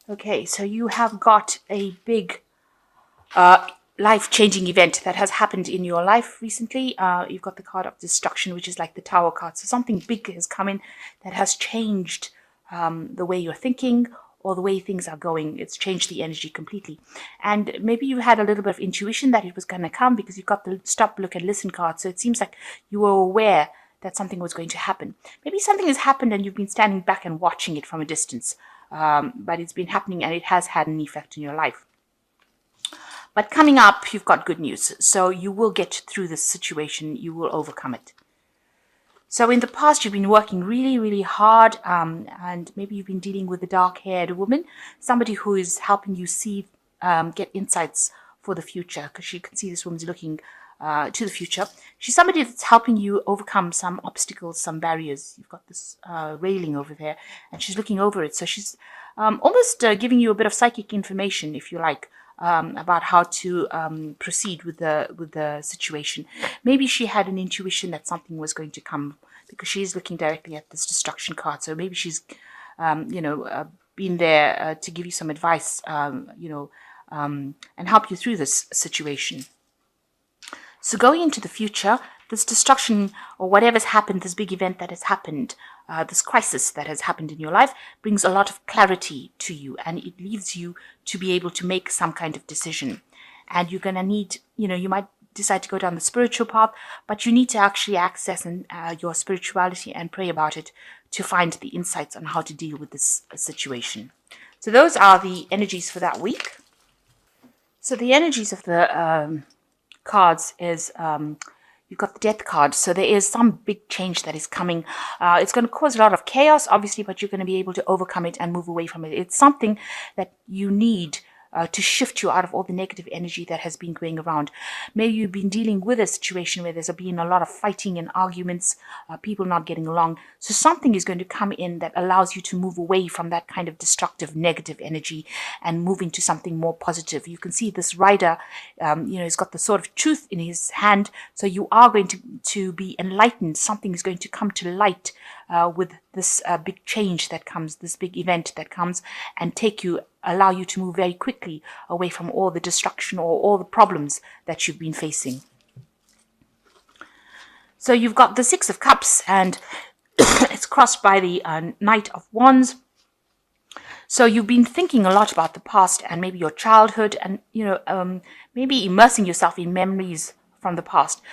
Okay, so you have got a big life-changing event that has happened in your life recently. You've got the card of destruction, which is like the tower card. So something big has come in that has changed the way you're thinking or the way things are going. It's changed the energy completely. And maybe you had a little bit of intuition that it was going to come because you've got the stop, look, and listen card. So it seems like you were aware that something was going to happen. Maybe something has happened and you've been standing back and watching it from a distance. But it's been happening and it has had an effect in your life. But coming up, you've got good news. So you will get through this situation. You will overcome it. So in the past, you've been working really, really hard, and maybe you've been dealing with a dark-haired woman, somebody who is helping you see, get insights for the future, because you can see this woman's looking to the future. She's somebody that's helping you overcome some obstacles, some barriers. You've got this railing over there, and she's looking over it. So she's almost giving you a bit of psychic information, if you like, about how to proceed with the situation. Maybe she had an intuition that something was going to come because she's looking directly at this destruction card. So maybe she's, been there to give you some advice, and help you through this situation. So going into the future, this destruction or whatever's happened, this big event that has happened, this crisis that has happened in your life brings a lot of clarity to you, and it leaves you to be able to make some kind of decision. And you're going to need, you might decide to go down the spiritual path, but you need to actually access your spirituality and pray about it to find the insights on how to deal with this situation. So those are the energies for that week. So the energies of the cards is you've got the death card. So there is some big change that is coming. It's going to cause a lot of chaos, obviously, but you're going to be able to overcome it and move away from it. It's something that you need to shift you out of all the negative energy that has been going around. Maybe you've been dealing with a situation where there's been a lot of fighting and arguments, people not getting along. So something is going to come in that allows you to move away from that kind of destructive, negative energy and move into something more positive. You can see this rider, he's got the sword of truth in his hand. So you are going to be enlightened. Something is going to come to light with this big change that comes, this big event that comes, and allow you to move very quickly away from all the destruction or all the problems that you've been facing. So you've got the Six of Cups, and it's crossed by the Knight of Wands. So you've been thinking a lot about the past and maybe your childhood, and maybe immersing yourself in memories from the past.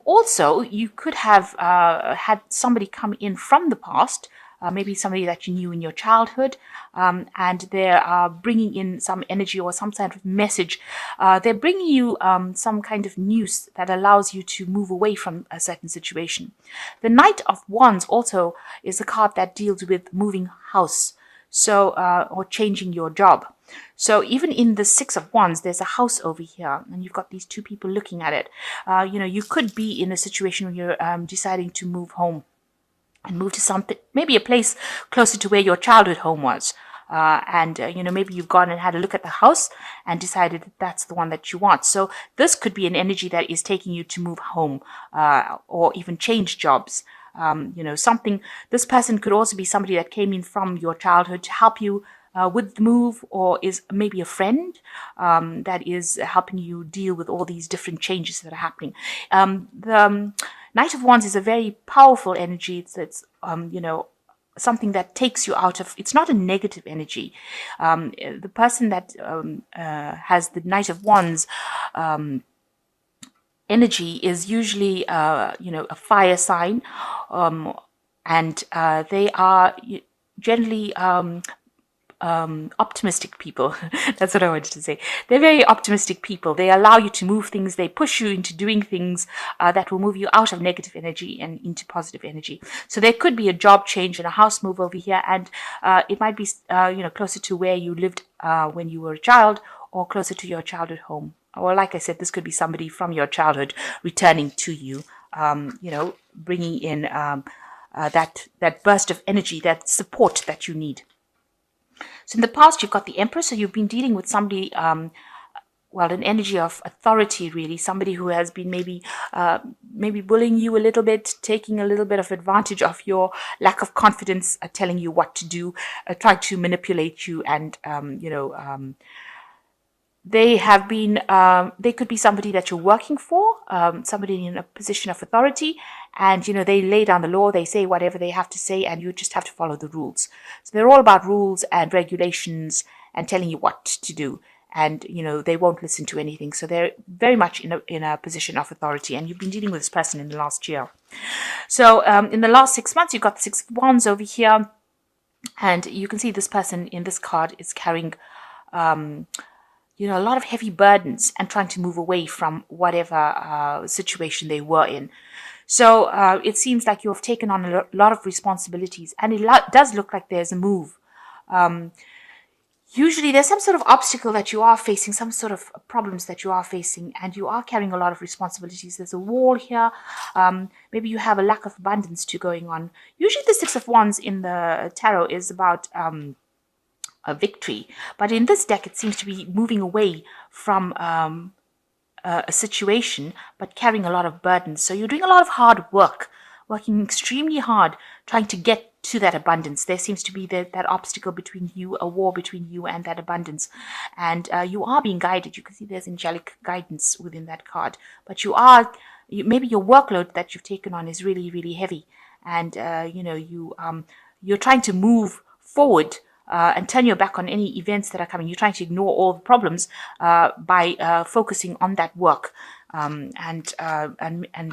Also, you could have had somebody come in from the past, maybe somebody that you knew in your childhood, and they're bringing in some energy or some kind of message. They're bringing you some kind of news that allows you to move away from a certain situation. The Knight of Wands also is a card that deals with moving house, so or changing your job. So even in the Six of Wands, there's a house over here, and you've got these two people looking at it. You could be in a situation where you're deciding to move home and move to something, maybe a place closer to where your childhood home was. Maybe you've gone and had a look at the house and decided that that's the one that you want. So this could be an energy that is taking you to move home or even change jobs. This person could also be somebody that came in from your childhood to help you with the move, or is maybe a friend that is helping you deal with all these different changes that are happening. The Knight of Wands is a very powerful energy. It's something that takes you out of, it's not a negative energy. The person that has the Knight of Wands energy is usually, a fire sign, and they are generally optimistic people. That's what I wanted to say. They're very optimistic people. They allow you to move things. They push you into doing things that will move you out of negative energy and into positive energy. So there could be a job change and a house move over here, and it might be closer to where you lived when you were a child, or closer to your childhood home. Or like I said, this could be somebody from your childhood returning to you, bringing in that burst of energy, that support that you need. So in the past, you've got the Empress, so you've been dealing with somebody well, an energy of authority, really. Somebody who has been maybe bullying you a little bit, taking a little bit of advantage of your lack of confidence, telling you what to do, trying to manipulate you, and they have been, they could be somebody that you're working for, somebody in a position of authority, and, they lay down the law, they say whatever they have to say, and you just have to follow the rules. So they're all about rules and regulations and telling you what to do. And, they won't listen to anything. So they're very much in a position of authority. And you've been dealing with this person in the last year. So in the last 6 months, you've got the Six of Wands over here. And you can see this person in this card is carrying a lot of heavy burdens and trying to move away from whatever situation they were in. So it seems like you have taken on a lot of responsibilities, and it does look like there's a move. Usually there's some sort of obstacle that you are facing, some sort of problems that you are facing, and you are carrying a lot of responsibilities. There's a wall here. Maybe you have a lack of abundance going on. Usually the Six of Wands in the tarot is about a victory, but in this deck it seems to be moving away from a situation, but carrying a lot of burdens. So you're doing a lot of hard work, working extremely hard, trying to get to that abundance. There seems to be that obstacle between you, a war between you and that abundance. And you are being guided. You can see there's angelic guidance within that card. But maybe your workload that you've taken on is really, really heavy. And, you're trying to move forward and turn your back on any events that are coming. You're trying to ignore all the problems by focusing on that work and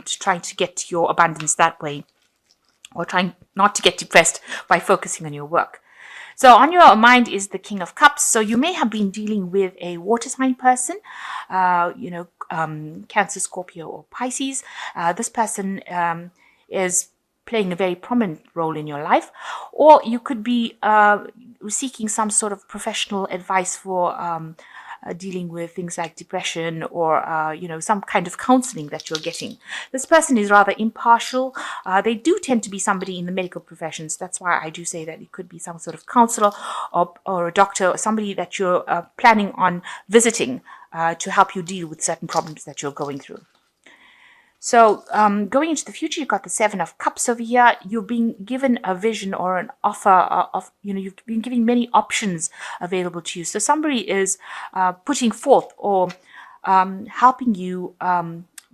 trying to get your abundance that way, or trying not to get depressed by focusing on your work. So on your mind is the King of Cups. So you may have been dealing with a water sign person, Cancer, Scorpio, or Pisces. This person is playing a very prominent role in your life, or you could be seeking some sort of professional advice for dealing with things like depression, or some kind of counseling that you're getting. This person is rather impartial. They do tend to be somebody in the medical professions. That's why I do say that it could be some sort of counselor or a doctor, or somebody that you're planning on visiting to help you deal with certain problems that you're going through. So going into the future, you've got the Seven of Cups over here. You're being given a vision or an offer of, you've been given many options available to you. So somebody is putting forth or helping you,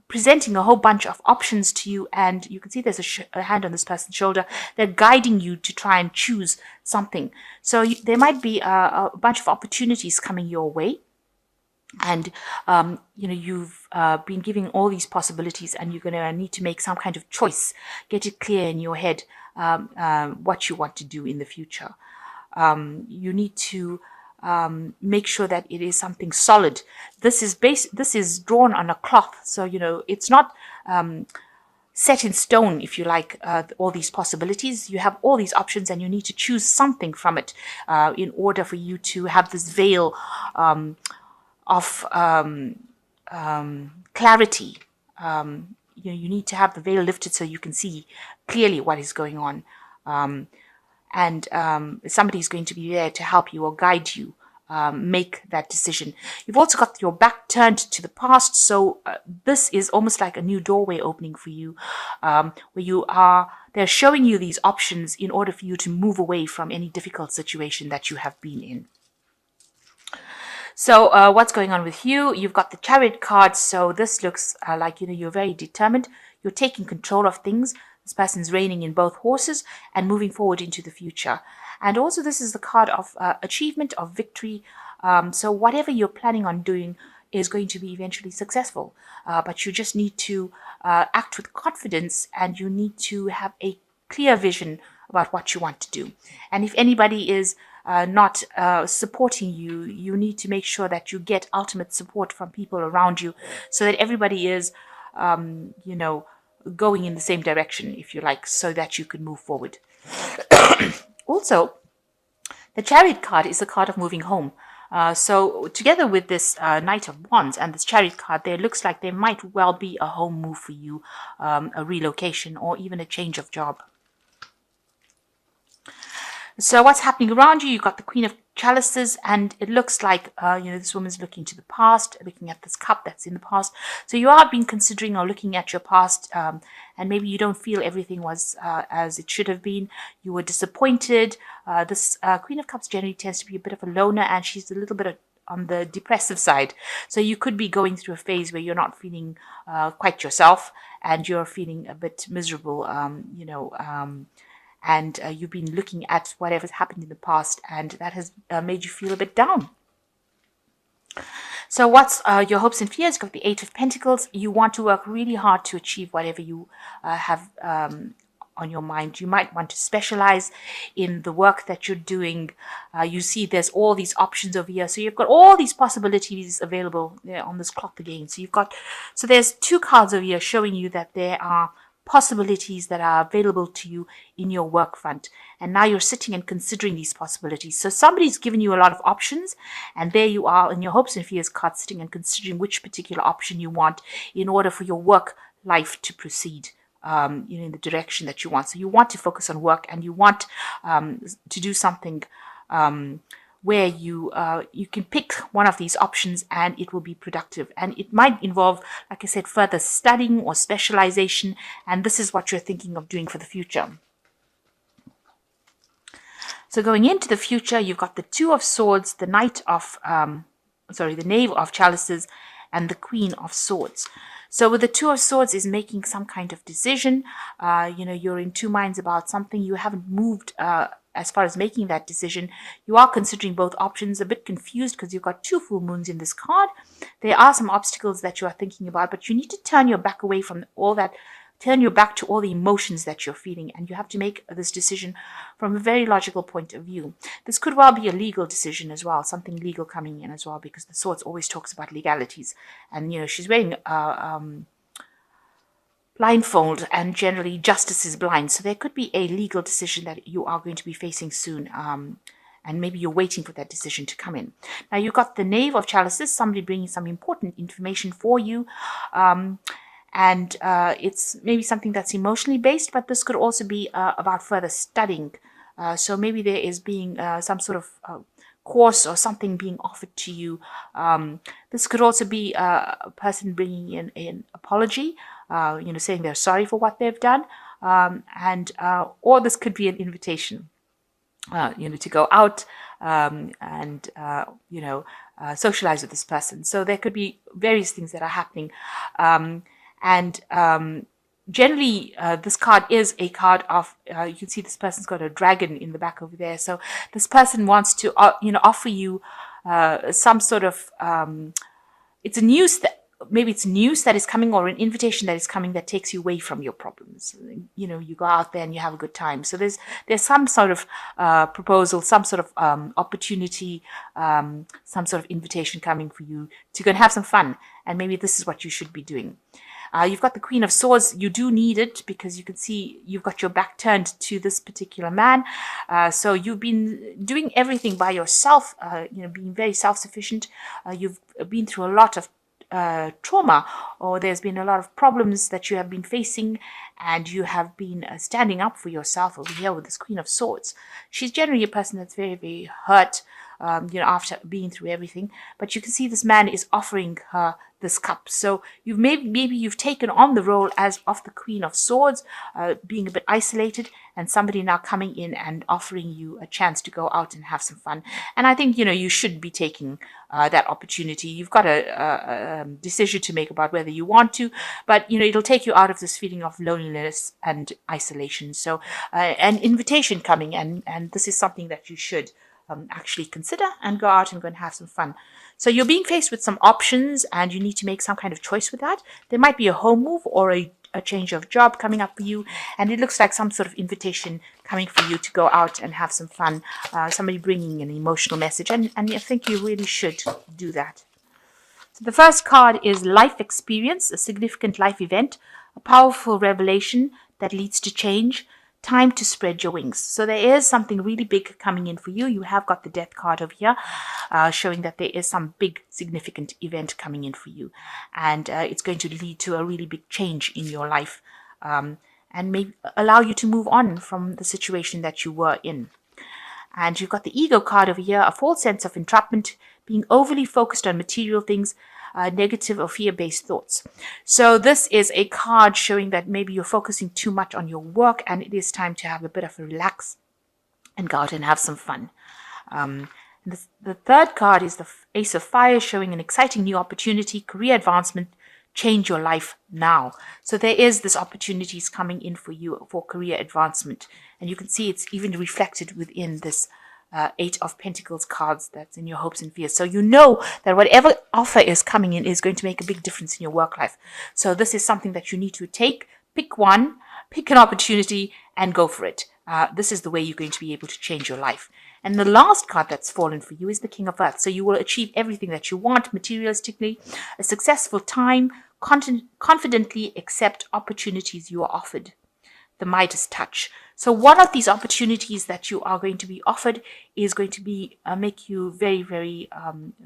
presenting a whole bunch of options to you. And you can see there's a hand on this person's shoulder. They're guiding you to try and choose something. So there might be a bunch of opportunities coming your way. And, you've been given all these possibilities, and you're going to need to make some kind of choice, get it clear in your head what you want to do in the future. You need to make sure that it is something solid. This is drawn on a cloth. So, it's not set in stone, if you like, all these possibilities. You have all these options, and you need to choose something from it in order for you to have this veil of clarity. You need to have the veil lifted so you can see clearly what is going on. And somebody is going to be there to help you or guide you make that decision. You've also got your back turned to the past. So this is almost like a new doorway opening for you, where they're showing you these options in order for you to move away from any difficult situation that you have been in. So what's going on with you? You've got the Chariot card. So this looks like, you're very determined. You're taking control of things. This person's reigning in both horses and moving forward into the future. And also this is the card of achievement, of victory. So whatever you're planning on doing is going to be eventually successful. But you just need to act with confidence, and you need to have a clear vision about what you want to do. And if anybody is not supporting you, you need to make sure that you get ultimate support from people around you, so that everybody is, going in the same direction, if you like, so that you can move forward. Also, the Chariot card is a card of moving home. So together with this Knight of Wands and this Chariot card, there looks like there might well be a home move for you, a relocation, or even a change of job. So what's happening around you? You've got the Queen of chalices, and it looks like this woman's looking to the past, looking at this cup that's in the past. So you are been considering or looking at your past, and maybe you don't feel everything was as it should have been. You were disappointed. This Queen of Cups generally tends to be a bit of a loner, and she's a little bit on the depressive side. So you could be going through a phase where you're not feeling quite yourself, and you're feeling a bit miserable, and you've been looking at whatever's happened in the past, and that has made you feel a bit down. So what's your hopes and fears? You've got the Eight of Pentacles. You want to work really hard to achieve whatever you have on your mind. You might want to specialize in the work that you're doing. You see there's all these options over here. So you've got all these possibilities available on this clock again. So there's two cards over here showing you that there are possibilities that are available to you in your work front, and now you're sitting and considering these possibilities. So somebody's given you a lot of options, and there you are in your hopes and fears card, sitting and considering which particular option you want in order for your work life to proceed in the direction that you want. So you want to focus on work, and you want to do something where you can pick one of these options and it will be productive. And it might involve, like I said, further studying or specialization. And this is what you're thinking of doing for the future. So going into the future, you've got the Two of Swords, the the Knave of Chalices, and the Queen of Swords. So with the Two of Swords is making some kind of decision. You're in two minds about something. You haven't moved as far as making that decision. You are considering both options, a bit confused because you've got two full moons in this card. There are some obstacles that you are thinking about, but you need to turn your back away from all that, turn your back to all the emotions that you're feeling, and you have to make this decision from a very logical point of view. This could well be a legal decision as well, something legal coming in as well, because the Swords always talks about legalities. And, she's wearing blindfold, and generally justice is blind. So there could be a legal decision that you are going to be facing soon, and maybe you're waiting for that decision to come in. Now you've got the Knave of Chalices, somebody bringing some important information for you, and it's maybe something that's emotionally based, but this could also be about further studying. So maybe there is being some sort of course or something being offered to you. This could also be a person bringing in an apology, saying they're sorry for what they've done, or this could be an invitation, to go out and socialize with this person. So there could be various things that are happening, generally, this card is a card of, you can see this person's got a dragon in the back over there. So this person wants to, offer you some sort of, maybe it's news that is coming, or an invitation that is coming that takes you away from your problems. You go out there and you have a good time. So there's some sort of proposal, some sort of opportunity, some sort of invitation coming for you to go and have some fun. And maybe this is what you should be doing. You've got the Queen of Swords. You do need it because you can see you've got your back turned to this particular man. So you've been doing everything by yourself, being very self-sufficient. You've been through a lot of trauma, or there's been a lot of problems that you have been facing, and you have been standing up for yourself over here with this Queen of Swords. She's generally a person that's very, very hurt, after being through everything. But you can see this man is offering her this cup. So maybe you've taken on the role as of the Queen of Swords, being a bit isolated, and somebody now coming in and offering you a chance to go out and have some fun. And I think, you should be taking that opportunity. You've got a decision to make about whether you want to, but, it'll take you out of this feeling of loneliness and isolation. So an invitation coming, and this is something that you should actually consider and go out and go and have some fun. So you're being faced with some options, and you need to make some kind of choice with that. There might be a home move or a change of job coming up for you, and it looks like some sort of invitation coming for you to go out and have some fun. Somebody bringing an emotional message, and I think you really should do that. So the first card is Life Experience, a significant life event, a powerful revelation that leads to change. Time to spread your wings. So there is something really big coming in for you. You have got the Death card over here, showing that there is some big significant event coming in for you, and it's going to lead to a really big change in your life, and maybe allow you to move on from the situation that you were in. And you've got the ego card over here, a false sense of entrapment, being overly focused on material things, negative or fear-based thoughts. So this is a card showing that maybe you're focusing too much on your work and it is time to have a bit of a relax and go out and have some fun. The third card is the Ace of Fire, showing an exciting new opportunity, career advancement, change your life now. So there is this opportunities coming in for you for career advancement. And you can see it's even reflected within this Eight of Pentacles cards that's in your hopes and fears. So you know that whatever offer is coming in is going to make a big difference in your work life. So this is something that you need to take, pick one, pick an opportunity and go for it. This is the way you're going to be able to change your life. And the last card that's fallen for you is the King of Earth. So you will achieve everything that you want materialistically, a successful time, confidently accept opportunities you are offered. The Midas touch. So one of these opportunities that you are going to be offered is going to be make you very, very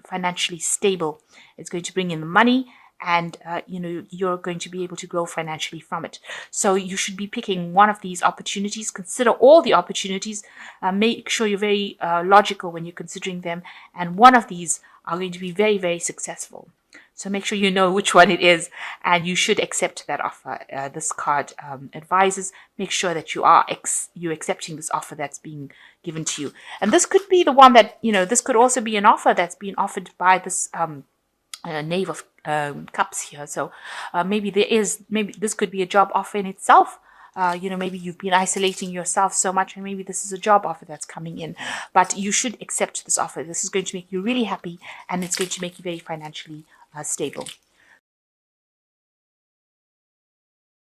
financially stable. It's going to bring in the money, and you're going to be able to grow financially from it. So you should be picking one of these opportunities. Consider all the opportunities. Make sure you're very logical when you're considering them, and one of these are going to be very, very successful. So make sure you know which one it is, and you should accept that offer. This card advises, make sure that you're accepting this offer that's being given to you. And this could be the one that, this could also be an offer that's being offered by this Knave of Cups here. So maybe this could be a job offer in itself. Maybe you've been isolating yourself so much, and maybe this is a job offer that's coming in. But you should accept this offer. This is going to make you really happy, and it's going to make you very financially stable.